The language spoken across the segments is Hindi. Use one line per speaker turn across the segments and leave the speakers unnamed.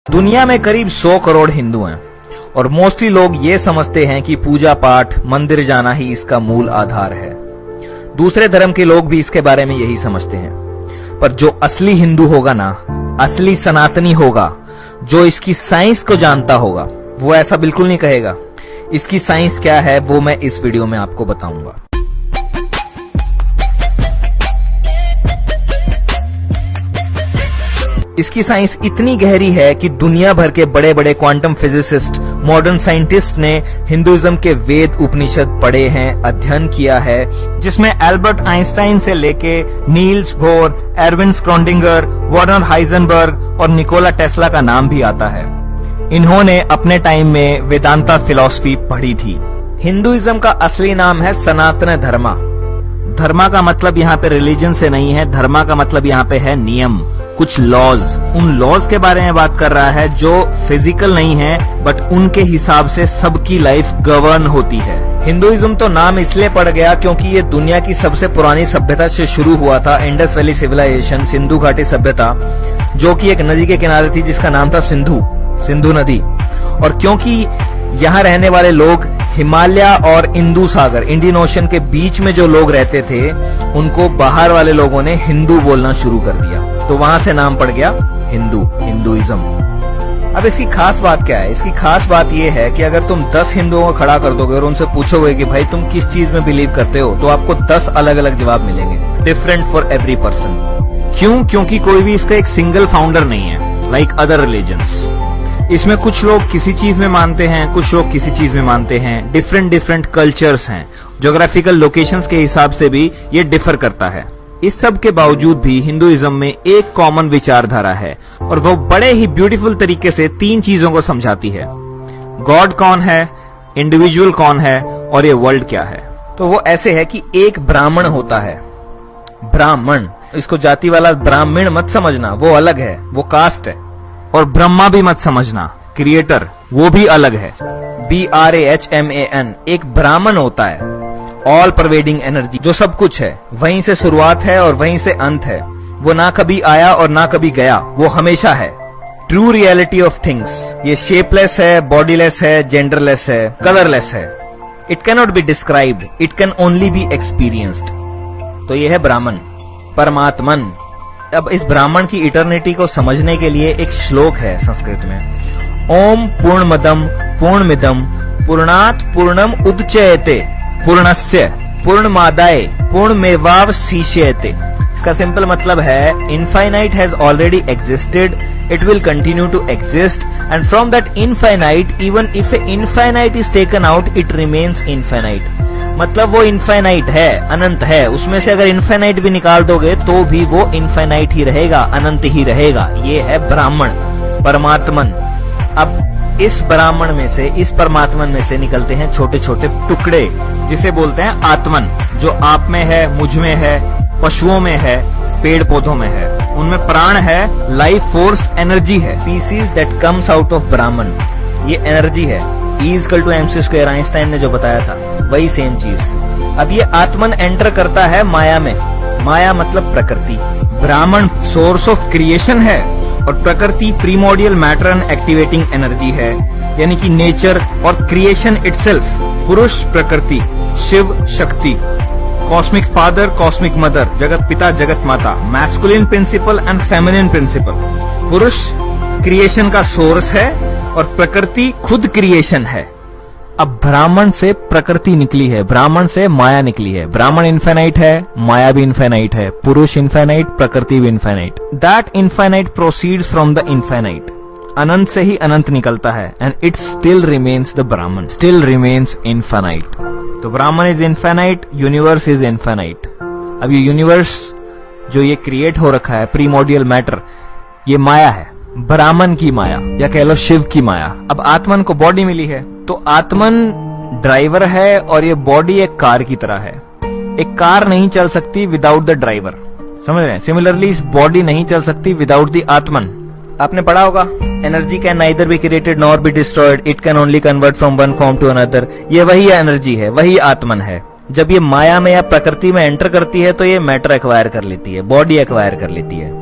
दुनिया में करीब 100 करोड़ हिंदू हैं और मोस्टली लोग ये समझते हैं कि पूजा पाठ मंदिर जाना ही इसका मूल आधार है। दूसरे धर्म के लोग भी इसके बारे में यही समझते हैं, पर जो असली हिंदू होगा ना, असली सनातनी होगा, जो इसकी साइंस को जानता होगा, वो ऐसा बिल्कुल नहीं कहेगा। इसकी साइंस क्या है वो मैं इस वीडियो में आपको बताऊंगा। इसकी साइंस इतनी गहरी है कि दुनिया भर के बड़े बड़े क्वांटम फिजिसिस्ट, मॉडर्न साइंटिस्ट ने हिंदुइज्म के वेद उपनिषद पढ़े हैं, अध्ययन किया है, जिसमें एल्बर्ट आइंस्टाइन से लेके Niels Bohr, Erwin Schrödinger, Werner Heisenberg और निकोला टेस्ला का नाम भी आता है। इन्होंने अपने टाइम में वेदांता फिलॉसफी पढ़ी थी। हिंदुइज्म का असली नाम है सनातन धर्मा। धर्मा का मतलब यहाँ पे रिलीजन से नहीं है, धर्मा का मतलब यहाँ पे है नियम, कुछ लॉज। उन लॉज के बारे में बात कर रहा है जो फिजिकल नहीं है, बट उनके हिसाब से सबकी लाइफ गवर्न होती है। हिंदुइज्म तो नाम इसलिए पड़ गया क्योंकि ये दुनिया की सबसे पुरानी सभ्यता से शुरू हुआ था। इंडस वैली सिविलाइजेशन, सिंधु घाटी सभ्यता, जो कि एक नदी के किनारे थी जिसका नाम था सिंधु नदी। और क्योंकि यहाँ रहने वाले लोग हिमालय और इंदु सागर, इंडियन ओशन के बीच में जो लोग रहते थे, उनको बाहर वाले लोगों ने हिंदू बोलना शुरू कर दिया, तो वहां से नाम पड़ गया हिंदुइज्म। अब इसकी खास बात क्या है? इसकी खास बात यह है कि अगर तुम 10 हिंदुओं को खड़ा कर दोगे और उनसे पूछोगे कि भाई तुम किस चीज में बिलीव करते हो, तो आपको 10 अलग अलग जवाब मिलेंगे, डिफरेंट फॉर एवरी पर्सन। क्यों? क्योंकि कोई भी इसका एक सिंगल फाउंडर नहीं है, लाइक अदर रिलीजन्स। इसमें कुछ लोग किसी चीज में मानते हैं, कुछ लोग किसी चीज में मानते हैं, डिफरेंट कल्चर्स हैं, ज्योग्राफिकल लोकेशंस के हिसाब से भी ये डिफर करता है। इस सब के बावजूद भी हिंदुइज्म में एक कॉमन विचारधारा है और वो बड़े ही ब्यूटीफुल तरीके से 3 चीजों को समझाती है। गॉड कौन है, इंडिविजुअल कौन है और ये वर्ल्ड क्या है। तो वो ऐसे है कि एक ब्राह्मण होता है, ब्राह्मण, इसको जाति वाला ब्राह्मण मत समझना, वो अलग है, वो कास्ट है। और ब्रह्मा भी मत समझना, क्रिएटर, वो भी अलग है, BRAHMAN। एक ब्राह्मण होता है, ऑल परवेडिंग एनर्जी, जो सब कुछ है, वहीं से शुरुआत है और वहीं से अंत है। वो ना कभी आया और ना कभी गया, वो हमेशा है। True reality of things. ये शेपलेस है, बॉडीलेस है, जेंडरलेस है, कलरलेस है। It can not be described, it can only be experienced. तो ये है ब्राह्मण, परमात्मन। अब इस ब्राह्मण की इटर्निटी को समझने के लिए एक श्लोक है संस्कृत में। ओम पूर्णमदम पूर्णमिदम पूर्णात् पूर्णम उदच्यते पूर्णस्य पूर्णमादाय पूर्णमेवावशिष्यते। इसका सिंपल मतलब है, infinite has already existed, it will continue to exist, and from that infinite even if a infinite is taken out it remains infinite. मतलब वो इनफाइनाइट है, अनंत है, उसमें से अगर इनफाइनाइट भी निकाल दोगे तो भी वो इनफाइनाइट ही रहेगा, अनंत ही रहेगा। ये है ब्राह्मण, परमात्मन। अब इस ब्राह्मण में से, इस परमात्मन में से निकलते हैं छोटे छोटे टुकड़े, जिसे बोलते हैं आत्मन, जो आप में है, मुझ में है, पशुओं में है, पेड़ पौधों में है। उनमें प्राण है, लाइफ फोर्स, एनर्जी है। Pieces that comes out of Brahman, ये एनर्जी है। E=mc², आइंस्टाइन ने जो बताया था, वही सेम चीज। अब ये आत्मन एंटर करता है माया में। माया मतलब प्रकृति। ब्राह्मण सोर्स ऑफ क्रिएशन है और प्रकृति primordial matter and activating energy है, यानी कि नेचर और क्रिएशन इटसेल्फ। पुरुष प्रकृति, Shiv Shakti, cosmic father, cosmic mother, जगत पिता, जगत माता, masculine principle and feminine principle. पुरुष क्रिएशन का सोर्स है और प्रकृति खुद क्रिएशन है। अब ब्राह्मण से प्रकृति निकली है, ब्राह्मण से माया निकली है। ब्राह्मण इनफाइनाइट है, माया भी इनफाइनाइट है, पुरुष इनफाइनाइट, प्रकृति भी infinite. That infinite proceeds from the infinite. अनंत से ही अनंत निकलता है, and it still remains the Brahman, still remains infinite. तो Brahman is infinite, universe is infinite. अब ये यूनिवर्स जो ये क्रिएट हो रखा है, प्रीमोडियल मैटर, ये माया है, ब्राह्मण की माया, या कह लो शिव की माया। अब आत्मन को बॉडी मिली है, तो आत्मन ड्राइवर है और ये बॉडी एक कार की तरह है। एक कार नहीं चल सकती विदाउट द ड्राइवर, समझ रहे हैं? सिमिलरली इस बॉडी नहीं चल सकती विदाउट द आत्मन। आपने पढ़ा होगा, energy can neither be created nor be destroyed, it can only convert from one form to another. ये वही एनर्जी है, वही आत्मन है। जब ये माया में या प्रकृति में एंटर करती है तो ये मैटर एक्वायर कर लेती है, बॉडी एक्वायर कर लेती है।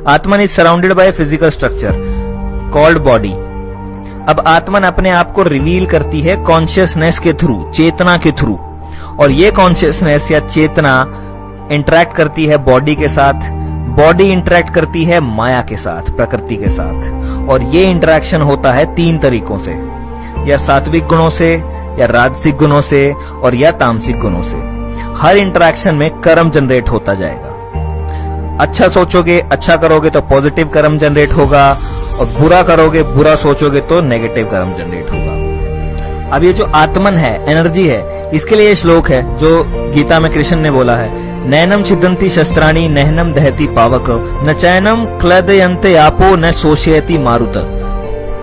Atman is surrounded by a physical structure called body. अब आत्मन अपने आप को रिवील करती है कॉन्शियसनेस के थ्रू, चेतना के थ्रू, और ये कॉन्शियसनेस या चेतना इंटरेक्ट करती है बॉडी के साथ, बॉडी इंटरेक्ट करती है माया के साथ, प्रकृति के साथ। और ये इंटरेक्शन होता है 3 तरीकों से, या सात्विक गुणों से, या राजसिक गुणों से, और या तामसिक गुणों से। हर इंटरेक्शन में कर्म जनरेट होता जाएगा। अच्छा सोचोगे, अच्छा करोगे तो पॉजिटिव कर्म जनरेट होगा, और बुरा करोगे, बुरा सोचोगे तो नेगेटिव कर्म जनरेट होगा। अब ये जो आत्मन है, एनर्जी है, इसके लिए ये श्लोक है जो गीता में कृष्ण ने बोला है, नैनम छिदंती शस्त्राणि नैनम दहती पावक न चैनम क्लदयन्ते आपो न शोषयति मारुत।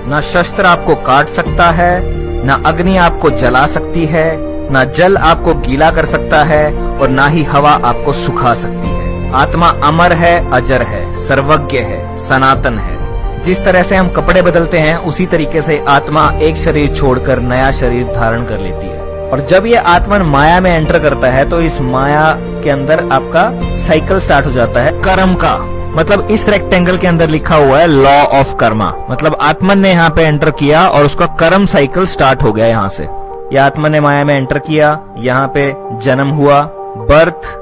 ना शस्त्र आपको काट सकता है, ना अग्नि आपको जला सकती है, ना जल आपको गीला कर सकता है, और ना ही हवा आपको सुखा सकती है। आत्मा अमर है, अजर है, सर्वज्ञ है, सनातन है। जिस तरह से हम कपड़े बदलते हैं, उसी तरीके से आत्मा एक शरीर छोड़कर नया शरीर धारण कर लेती है। और जब ये आत्मन माया में एंटर करता है तो इस माया के अंदर आपका साइकिल स्टार्ट हो जाता है कर्म का। मतलब इस रेक्टेंगल के अंदर लिखा हुआ है लॉ ऑफ कर्मा। मतलब आत्मन ने यहाँ पे एंटर किया और उसका कर्म साइकिल स्टार्ट हो गया। यहाँ से यह आत्मन ने माया में एंटर किया, यहाँ पे जन्म हुआ, birth,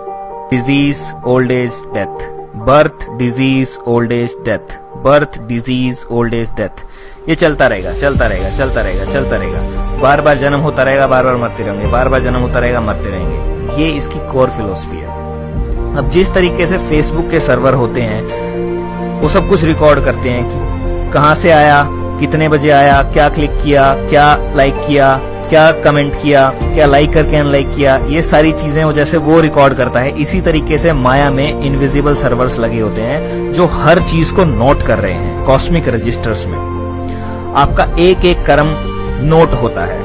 disease, old age, death, birth, disease, old age, death, birth, disease, old age, death. ये चलता रहेगा, चलता रहेगा, चलता रहेगा, चलता रहेगा। बार बार जन्म होता रहेगा, बार बार मरते रहेंगे, बार बार जन्म होता रहेगा, मरते रहेंगे। ये इसकी कोर फिलोसफी है। अब जिस तरीके से फेसबुक के सर्वर होते हैं, वो सब कुछ रिकॉर्ड करते हैं कि कहां से आया, कितने बजे आया, क्या क्लिक किया, क्या लाइक किया, क्या कमेंट किया, क्या लाइक करके अनलाइक किया, ये सारी चीजें वो जैसे वो रिकॉर्ड करता है। इसी तरीके से माया में इनविजिबल सर्वर्स लगे होते हैं जो हर चीज को नोट कर रहे हैं कॉस्मिक रजिस्टर्स में। आपका एक एक कर्म नोट होता है,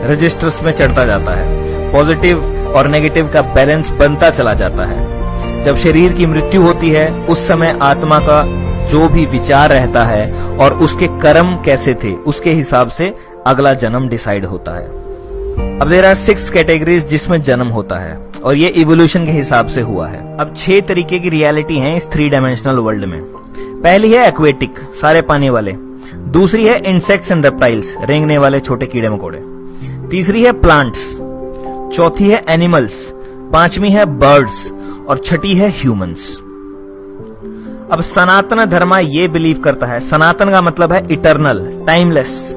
रजिस्टर्स में चढ़ता जाता है, पॉजिटिव और नेगेटिव का बैलेंस बनता चला जाता है। जब शरीर की मृत्यु होती है, उस समय आत्मा का जो भी विचार रहता है और उसके कर्म कैसे थे, उसके हिसाब से अगला जन्म डिसाइड होता है। अब देयर आर 6 कैटेगरीज जिसमें जन्म होता है, और ये इवोल्यूशन के हिसाब से हुआ है। अब 6 तरीके की रियलिटी है इस 3 डायमेंशनल वर्ल्ड में। पहली है एक्वेटिक, सारे पानी वाले। दूसरी है इंसेक्ट्स एंड रेप्टाइल्स, रेंगने वाले छोटे कीड़े मकोड़े। तीसरी है प्लांट्स। चौथी है एनिमल्स। पांचवी है बर्ड्स, और छठी है ह्यूमंस। अब सनातन धर्म ये बिलीव करता है, सनातन का मतलब है इटर्नल, टाइमलेस।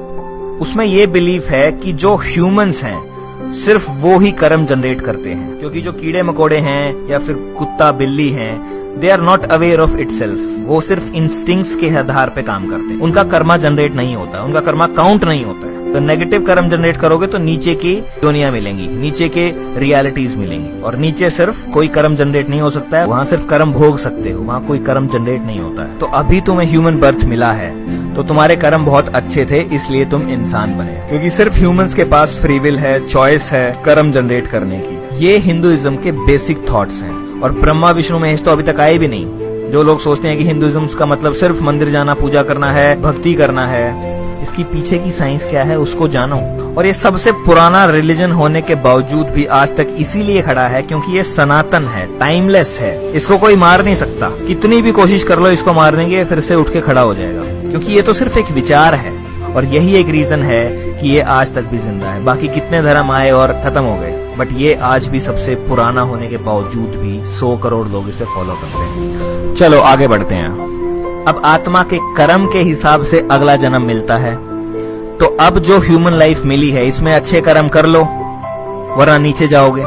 उसमें ये बिलीफ है कि जो ह्यूमंस हैं सिर्फ वो ही कर्म जनरेट करते हैं, क्योंकि जो कीड़े मकोड़े हैं या फिर कुत्ता बिल्ली हैं, they are not aware of itself. वो सिर्फ इंस्टिंक्ट्स के आधार पे काम करते हैं, उनका कर्मा जनरेट नहीं होता, उनका कर्मा काउंट नहीं होता है। तो नेगेटिव कर्म जनरेट करोगे तो नीचे की दुनिया मिलेंगी, नीचे के रियलिटीज मिलेंगी, और नीचे सिर्फ कोई कर्म जनरेट नहीं हो सकता है, वहां सिर्फ कर्म भोग सकते हो, वहां कोई कर्म जनरेट नहीं होता है। तो अभी तुम्हें ह्यूमन बर्थ मिला है तो तुम्हारे कर्म बहुत अच्छे थे, इसलिए तुम इंसान बने, क्योंकि सिर्फ ह्यूमंस के पास फ्री विल है, चॉइस है कर्म जनरेट करने की। ये हिंदुइज्म के बेसिक थॉट्स हैं, और ब्रह्मा विष्णु महेश तो अभी तक आए भी नहीं। जो लोग सोचते हैं कि हिंदुइज्म का मतलब सिर्फ मंदिर जाना, पूजा करना है, भक्ति करना है, इसकी पीछे की साइंस क्या है उसको जानो। और ये सबसे पुराना रिलीजन होने के बावजूद भी आज तक इसीलिए खड़ा है क्योंकि ये सनातन है, टाइमलेस है, इसको कोई मार नहीं सकता। कितनी भी कोशिश कर लो इसको मारने की, फिर से उठ के खड़ा हो जाएगा, क्योंकि ये तो सिर्फ एक विचार है। और यही एक रीजन है कि ये आज तक भी जिंदा है। बाकी कितने धर्म आए और खत्म हो गए, बट ये आज भी सबसे पुराना होने के बावजूद भी 100 करोड़ लोग इसे फॉलो करते हैं। चलो आगे बढ़ते हैं। अब आत्मा के कर्म के हिसाब से अगला जन्म मिलता है। तो अब जो ह्यूमन लाइफ मिली है, इसमें अच्छे कर्म कर लो, वरना नीचे जाओगे।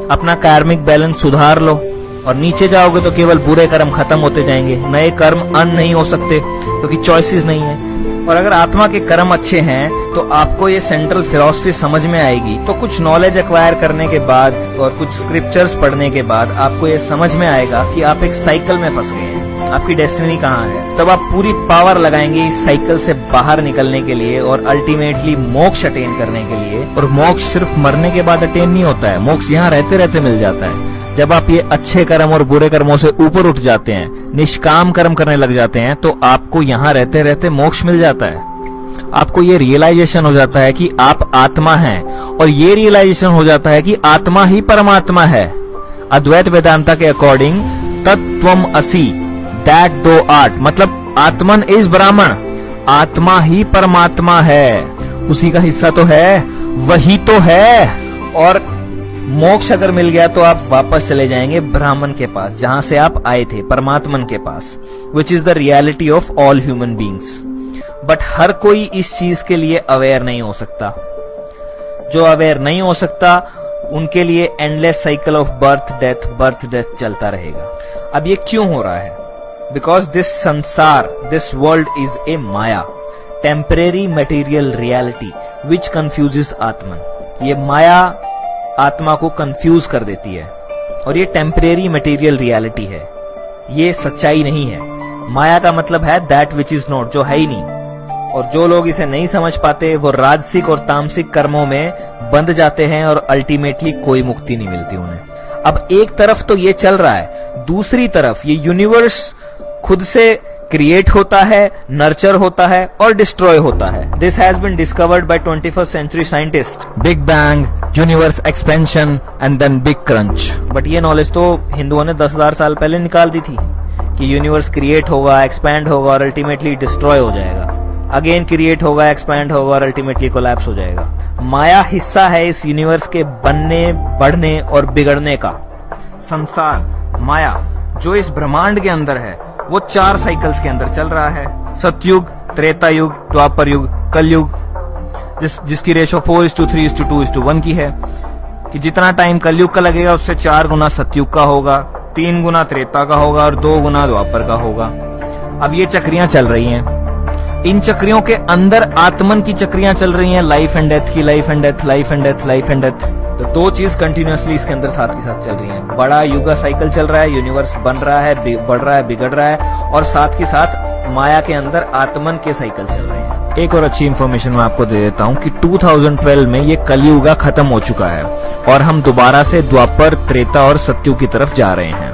अपना कार्मिक बैलेंस सुधार लो, और नीचे जाओगे तो केवल बुरे कर्म खत्म होते जाएंगे, नए कर्म अन नहीं हो सकते क्योंकि चॉइसेस नहीं है। और अगर आत्मा के कर्म अच्छे हैं तो आपको ये सेंट्रल फिलॉसफी समझ में आएगी। तो कुछ नॉलेज एक्वायर करने के बाद और कुछ स्क्रिप्चर्स पढ़ने के बाद आपको ये समझ में आएगा कि आप एक साइकिल में फंस गए हैं, आपकी डेस्टिनी कहाँ है। तब आप पूरी पावर लगाएंगे इस साइकिल से बाहर निकलने के लिए और अल्टीमेटली मोक्ष अटेन करने के लिए। और मोक्ष सिर्फ मरने के बाद अटेन नहीं होता है, मोक्ष यहाँ रहते रहते मिल जाता है। जब आप ये अच्छे कर्म और बुरे कर्मों से ऊपर उठ जाते हैं, निष्काम कर्म करने लग जाते हैं, तो आपको यहाँ रहते रहते मोक्ष मिल जाता है। आपको ये रियलाइजेशन हो जाता है कि आप आत्मा हैं, और ये रियलाइजेशन हो जाता है कि आत्मा ही परमात्मा है। अद्वैत वेदांता के अकॉर्डिंग तत्त्वम असि, दैट दो आर्ट, मतलब आत्मन इज ब्राह्मण आत्मा ही परमात्मा है, उसी का हिस्सा तो है, वही तो है। और मोक्ष अगर मिल गया तो आप वापस चले जाएंगे ब्राह्मण के पास, जहां से आप आए थे, परमात्मन के पास, which is the reality of all human beings. But हर कोई इस चीज के लिए अवेयर नहीं हो सकता। जो अवेयर नहीं हो सकता उनके लिए endless cycle of birth death चलता रहेगा। अब ये क्यों हो रहा है? बिकॉज दिस संसार, this world is a Maya, temporary material reality which confuses आत्मन। ये माया आत्मा को कंफ्यूज कर देती है, और ये टेम्परेरी मटेरियल रियलिटी है, ये सच्चाई नहीं है। माया का मतलब है दैट विच इज नॉट, जो है ही नहीं। और जो लोग इसे नहीं समझ पाते वो राजसिक और तामसिक कर्मों में बंध जाते हैं और अल्टीमेटली कोई मुक्ति नहीं मिलती उन्हें। अब एक तरफ तो ये चल रहा है, दूसरी तरफ ये यूनिवर्स खुद से क्रिएट होता है, नर्चर होता है और डिस्ट्रॉय होता है। This has been discovered by 21st century scientist. Big bang, universe expansion and then big crunch. But ये नॉलेज तो हिंदुओं ने 10,000 साल पहले निकाल दी थी कि यूनिवर्स क्रिएट होगा, एक्सपैंड होगा और अल्टीमेटली डिस्ट्रॉय हो जाएगा, अगेन क्रिएट होगा, एक्सपैंड होगा और अल्टीमेटली कोलैप्स हो जाएगा। माया हिस्सा है इस यूनिवर्स के बनने, बढ़ने और बिगड़ने का। संसार, माया, जो इस ब्रह्मांड के अंदर है, वो 4 साइकिल्स के अंदर चल रहा है। सतयुग, त्रेता युग, द्वापर युग, कलयुग, जिसकी रेशो 4:3:2:1 की है, कि जितना टाइम कलयुग का लगेगा उससे 4 गुना सतयुग का होगा, 3 गुना त्रेता का होगा और 2 गुना द्वापर का होगा। अब ये चक्रियां चल रही हैं, इन चक्रियों के अंदर आत्मन की चक्रियां चल रही हैं, लाइफ एंड डेथ की, life and death, life and death, life and death. तो 2 चीज कंटिन्यूअसली इसके अंदर साथ के साथ चल रही हैं। बड़ा युगा साइकिल चल रहा है, यूनिवर्स बन रहा है, बढ़ रहा है, बिगड़ रहा है, और साथ के साथ माया के अंदर आत्मन के साइकिल चल रहे हैं। एक और अच्छी इंफॉर्मेशन मैं आपको दे देता हूं कि 2012 में ये कलयुगा खत्म हो चुका है और हम दोबारा से द्वापर, त्रेता और सतयुग की तरफ जा रहे हैं।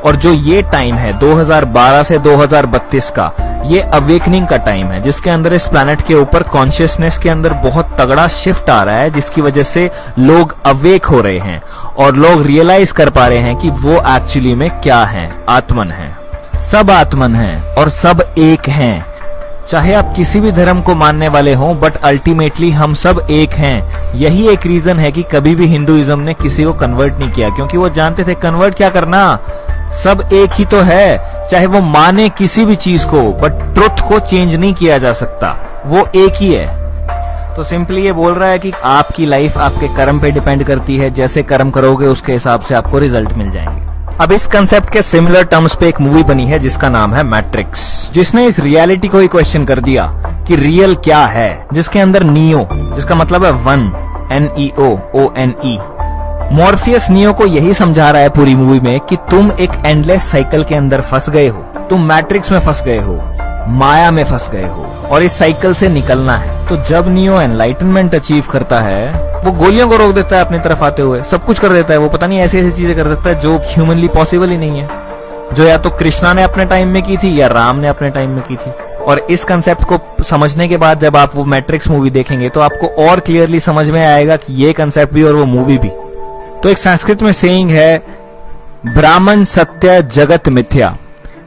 और जो ये टाइम है 2012 से 2032 का, ये अवेकनिंग का टाइम है, जिसके अंदर इस प्लैनेट के ऊपर कॉन्शियसनेस के अंदर बहुत तगड़ा शिफ्ट आ रहा है, जिसकी वजह से लोग अवेक हो रहे हैं और लोग रियलाइज कर पा रहे हैं कि वो एक्चुअली में क्या है, आत्मन है। सब आत्मन है और सब एक हैं। चाहे आप किसी भी धर्म को मानने वाले हों, बट अल्टीमेटली हम सब एक हैं। यही एक रीजन है कि कभी भी हिंदुइज्म ने किसी को कन्वर्ट नहीं किया, क्योंकि वो जानते थे कन्वर्ट क्या करना, सब एक ही तो है। चाहे वो माने किसी भी चीज को, बट ट्रुथ को चेंज नहीं किया जा सकता, वो एक ही है। तो सिंपली ये बोल रहा है कि आपकी लाइफ आपके कर्म पे डिपेंड करती है, जैसे कर्म करोगे उसके हिसाब से आपको रिजल्ट मिल जाएंगे। अब इस कंसेप्ट के सिमिलर टर्म्स पे एक मूवी बनी है जिसका नाम है मैट्रिक्स, जिसने इस रियलिटी को ही क्वेश्चन कर दिया कि रियल क्या है, जिसके अंदर नियो, जिसका मतलब है वन, NEO, मॉर्फियस नियो को यही समझा रहा है पूरी मूवी में कि तुम एक एंडलेस साइकिल के अंदर फंस गए हो, तुम मैट्रिक्स में फंस गए हो, माया में फंस गए हो और इस साइकिल से निकलना है। तो जब नियो एनलाइटनमेंट अचीव करता है, वो गोलियों को रोक देता है अपनी तरफ आते हुए, सब कुछ कर देता है, वो पता नहीं ऐसी ऐसी चीजें कर सकता है जो ह्यूमनली पॉसिबल ही नहीं है, जो या तो कृष्णा ने अपने टाइम में की थी या राम ने अपने टाइम में की थी। और इस कंसेप्ट को समझने के बाद जब आप वो मैट्रिक्स मूवी देखेंगे तो आपको और क्लियरली समझ में आएगा कि ये कंसेप्ट भी और वो मूवी भी। तो एक संस्कृत में सेइंग है, ब्राह्मण सत्य जगत मिथ्या,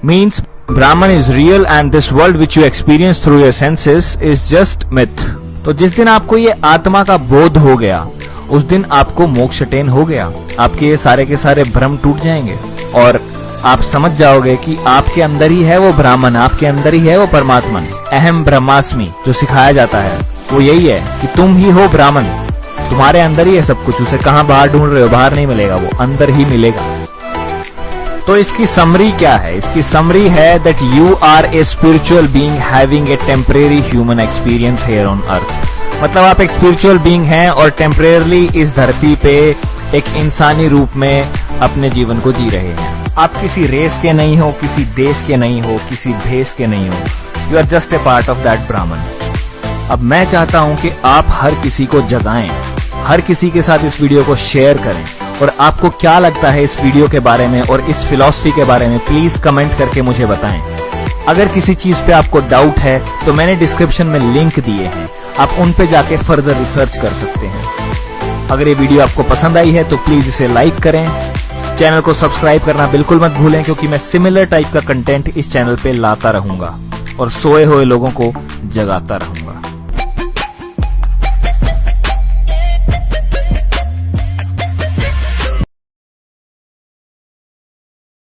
means Brahman is real and this world which you experience through your senses is just myth। तो जिस दिन आपको ये आत्मा का बोध हो गया, उस दिन आपको मोक्ष अटेन हो गया, आपके ये सारे के सारे भ्रम टूट जाएंगे और आप समझ जाओगे कि आपके अंदर ही है वो ब्राह्मण, आपके अंदर ही है वो परमात्मा। अहम ब्रह्मास्मि जो सिखाया जाता है वो यही है कि तुम ही हो ब्राह्मण, तुम्हारे अंदर ही है सब कुछ। उसे कहाँ बाहर ढूंढ रहे हो, बाहर नहीं मिलेगा, वो अंदर ही मिलेगा। तो इसकी समरी क्या है? इसकी समरी है that you are a spiritual being having a temporary human experience here on earth. मतलब आप एक स्पिरिचुअल बीइंग हैं और टेम्परेरली इस धरती पे एक इंसानी रूप में अपने जीवन को जी रहे हैं। आप किसी रेस के नहीं हो, किसी देश के नहीं हो, किसी भेष के नहीं हो, you are just a part of that Brahman. अब मैं चाहता हूं कि आप हर किसी को जगाएं, हर किसी के साथ इस वीडियो को शेयर करें। और आपको क्या लगता है इस वीडियो के बारे में और इस फिलॉसफी के बारे में, प्लीज कमेंट करके मुझे बताएं। अगर किसी चीज पे आपको डाउट है तो मैंने डिस्क्रिप्शन में लिंक दिए हैं, आप उन पे जाके फर्दर रिसर्च कर सकते हैं। अगर ये वीडियो आपको पसंद आई है तो प्लीज इसे लाइक करें, चैनल को सब्सक्राइब करना बिल्कुल मत भूलें, क्योंकि मैं सिमिलर टाइप का कंटेंट इस चैनल पे लाता रहूंगा। और सोए हुए लोगों को जगाता रहूंगा।